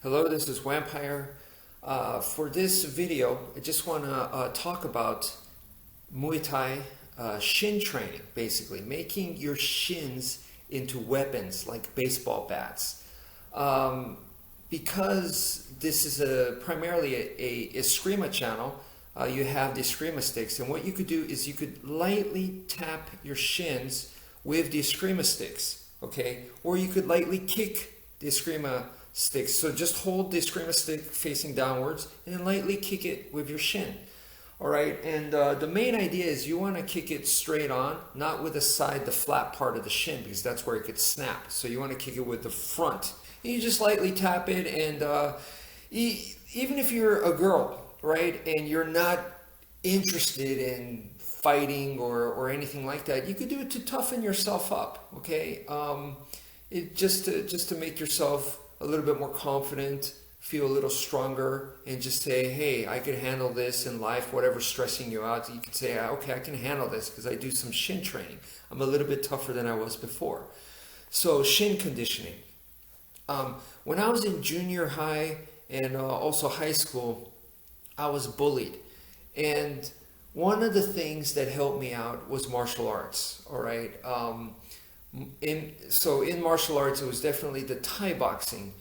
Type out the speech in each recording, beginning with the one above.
Hello, this is wmpyr. For this video, I just want to talk about Muay Thai shin training, basically making your shins into weapons like baseball bats. Because this is primarily a Eskrima channel, you have the Eskrima sticks, and what you could do is you could lightly tap your shins with the Eskrima sticks, okay? Or you could lightly kick the Eskrima sticks. So just hold the Eskrima stick facing downwards and then lightly kick it with your shin. All right, and the main idea is you want to kick it straight on, not with the flat part of the shin, because that's where it could snap. So you want to kick it with the front. And you just lightly tap it, and even if you're a girl, right, and you're not interested in fighting or anything like that, you could do it to toughen yourself up, okay? Just to make yourself a little bit more confident, feel a little stronger, and just say, hey, I can handle this in life, whatever's stressing you out. You can say, okay, I can handle this because I do some shin training. I'm a little bit tougher than I was before. So shin conditioning. When I was in junior high and also high school, I was bullied. And one of the things that helped me out was martial arts, all right? In martial arts, it was definitely the Thai boxing.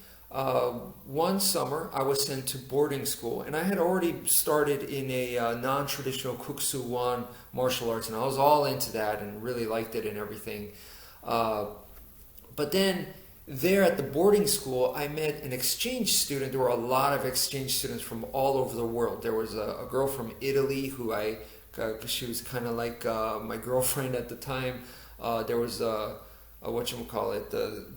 One summer, I was sent to boarding school, and I had already started in a non-traditional Kuk Soo Won martial arts, and I was all into that and really liked it and everything. But then there at the boarding school, I met an exchange student. There were a lot of exchange students from all over the world. There was a girl from Italy who she was kind of like my girlfriend at the time. There was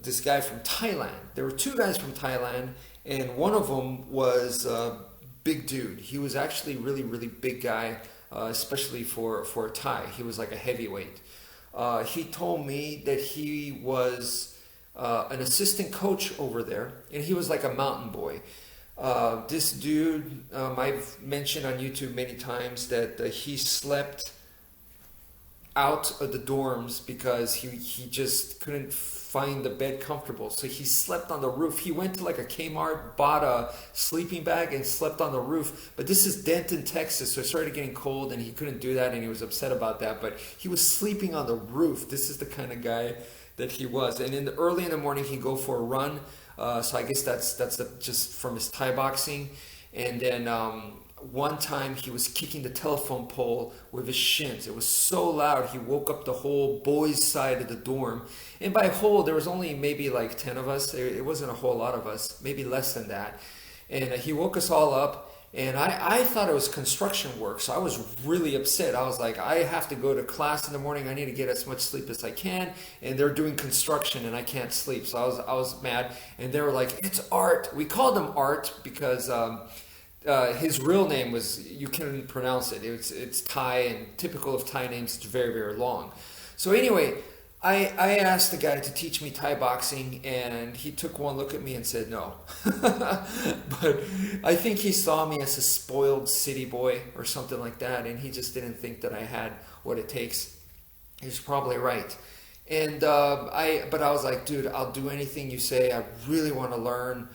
this guy from Thailand. There were two guys from Thailand, and one of them was a big dude. He was actually really, really big guy, especially for a Thai. He was like a heavyweight. He told me that he was an assistant coach over there, and he was like a mountain boy. This dude, I've mentioned on YouTube many times that he slept out of the dorms because he just couldn't find the bed comfortable. So he slept on the roof. He went to like a Kmart, bought a sleeping bag and slept on the roof. But this is Denton, Texas, so it started getting cold and he couldn't do that and he was upset about that. But he was sleeping on the roof. This is the kind of guy that he was. And early in the morning he'd go for a run. So I guess that's just from his Thai boxing. And then one time he was kicking the telephone pole with his shins. It was so loud he woke up the whole boys' side of the dorm. And by whole, there was only maybe like 10 of us. It wasn't a whole lot of us, maybe less than that. And he woke us all up. And I thought it was construction work, so I was really upset. I was like, I have to go to class in the morning. I need to get as much sleep as I can. And they're doing construction, and I can't sleep. So I was mad. And they were like, it's Art. We called him Art because his real name was, you couldn't pronounce it. It's Thai, and typical of Thai names, it's very, very long. So anyway, I asked the guy to teach me Thai boxing, and he took one look at me and said no. But I think he saw me as a spoiled city boy or something like that, and he just didn't think that I had what it takes. He's probably right. And but I was like, dude, I'll do anything you say. I really want to learn.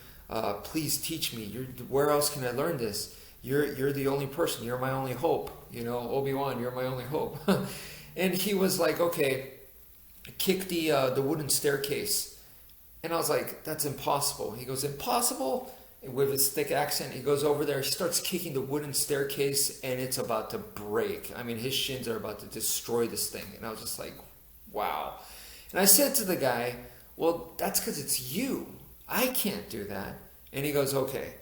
Please teach me. Where else can I learn this? You're the only person. You're my only hope. You know, Obi-Wan, you're my only hope. And he was like, okay, kick the wooden staircase. And I was like, that's impossible. He goes, impossible? And with his thick accent, he goes over there, he starts kicking the wooden staircase, and it's about to break. I mean, his shins are about to destroy this thing. And I was just like, wow. And I said to the guy, well, that's because it's you. I can't do that. And he goes, okay,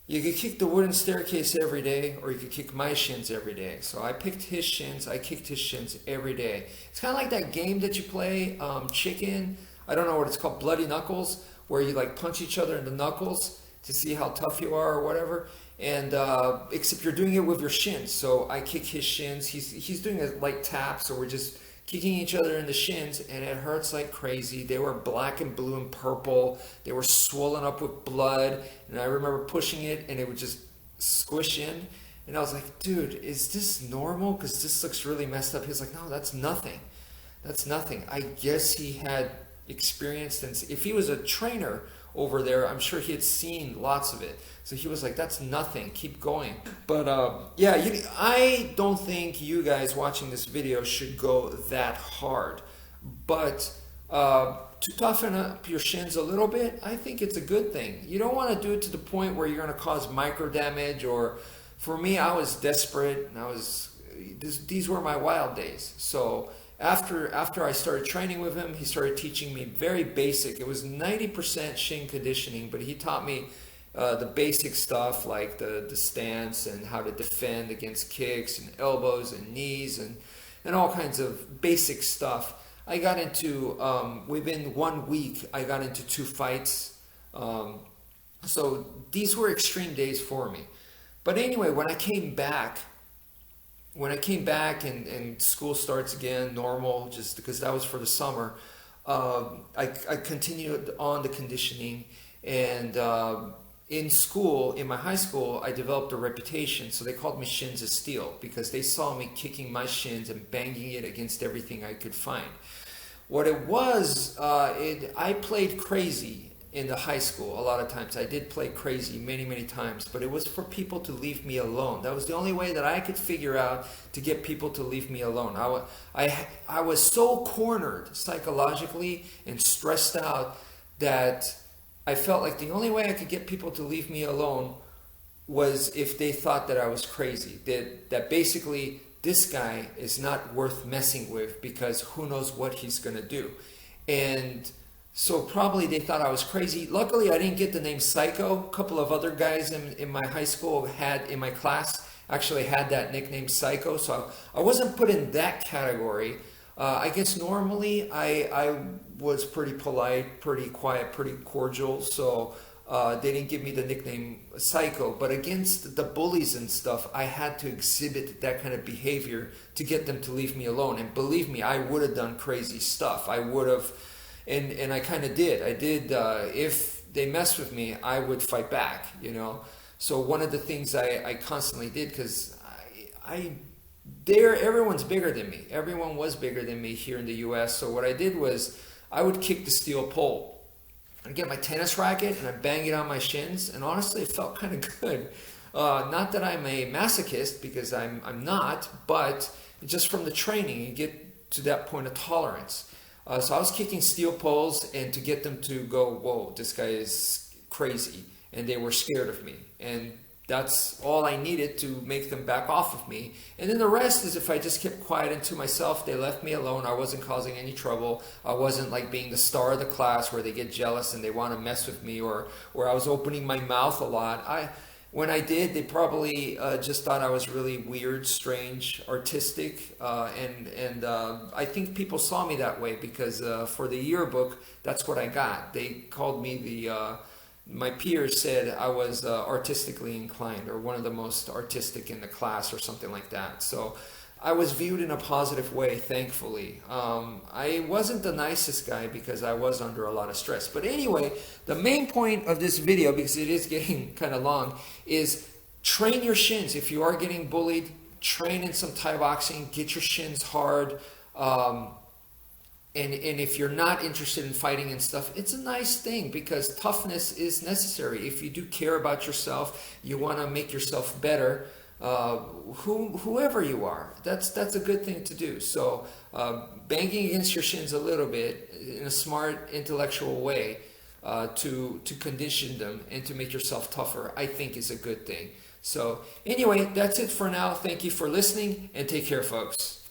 you could kick the wooden staircase every day, or you could kick my shins every day. So I picked his shins, I kicked his shins every day. It's kind of like that game that you play, chicken, I don't know what it's called, Bloody Knuckles, where you like punch each other in the knuckles to see how tough you are or whatever. And except you're doing it with your shins. So I kick his shins, he's doing a light tap, so we're just kicking each other in the shins, and it hurts like crazy. They were black and blue and purple. They were swollen up with blood, and I remember pushing it, and it would just squish in. And I was like, dude, is this normal? Because this looks really messed up. He's like, no, that's nothing. That's nothing. I guess he had experienced, and if he was a trainer over there. I'm sure he had seen lots of it. So he was like, that's nothing, keep going. But yeah, I don't think you guys watching this video should go that hard. But to toughen up your shins a little bit, I think it's a good thing. You don't want to do it to the point where you're going to cause micro damage. Or for me, I was desperate, and these were my wild days. So after I started training with him, he started teaching me very basic. It was 90% shin conditioning, but he taught me the basic stuff like the stance and how to defend against kicks and elbows and knees and all kinds of basic stuff. I got into, within 1 week, I got into 2 fights. So these were extreme days for me. But anyway, when I came back and school starts again, normal, just because that was for the summer, I continued on the conditioning. And in school, in my high school, I developed a reputation. So they called me Shins of Steel because they saw me kicking my shins and banging it against everything I could find. What it was, I played crazy in the high school a lot of times. I did play crazy many, many times, but it was for people to leave me alone. That was the only way that I could figure out to get people to leave me alone. I was so cornered psychologically and stressed out that I felt like the only way I could get people to leave me alone was if they thought that I was crazy. That basically this guy is not worth messing with because who knows what he's going to do. And so probably they thought I was crazy. Luckily, I didn't get the name Psycho. A couple of other guys in my high school in my class actually had that nickname Psycho. So I wasn't put in that category. I guess normally I was pretty polite, pretty quiet, pretty cordial. So they didn't give me the nickname Psycho. But against the bullies and stuff, I had to exhibit that kind of behavior to get them to leave me alone. And believe me, I would have done crazy stuff. I would have... And I kind of did. I did. If they messed with me, I would fight back, So one of the things I constantly did, because everyone's bigger than me. Everyone was bigger than me here in the U.S. So what I did was I would kick the steel pole. I'd get my tennis racket and I'd bang it on my shins. And honestly, it felt kind of good. Not that I'm a masochist, because I'm not, but just from the training, you get to that point of tolerance. So I was kicking steel poles, and to get them to go, whoa, this guy is crazy. And they were scared of me. And that's all I needed to make them back off of me. And then the rest is if I just kept quiet into myself, they left me alone. I wasn't causing any trouble. I wasn't like being the star of the class where they get jealous and they want to mess with me, or I was opening my mouth a lot. When I did, they probably just thought I was really weird, strange, artistic, and I think people saw me that way because for the yearbook, that's what I got. They called me my peers said I was artistically inclined, or one of the most artistic in the class, or something like that. So I was viewed in a positive way, thankfully. I wasn't the nicest guy because I was under a lot of stress. But anyway, the main point of this video, because it is getting kind of long, is train your shins. If you are getting bullied, train in some Thai boxing, get your shins hard. And if you're not interested in fighting and stuff, it's a nice thing because toughness is necessary. If you do care about yourself, you want to make yourself better, whoever you are, that's a good thing to do. So banging against your shins a little bit in a smart, intellectual way to condition them and to make yourself tougher, I think is a good thing. So anyway, that's it for now. Thank you for listening, and take care, folks.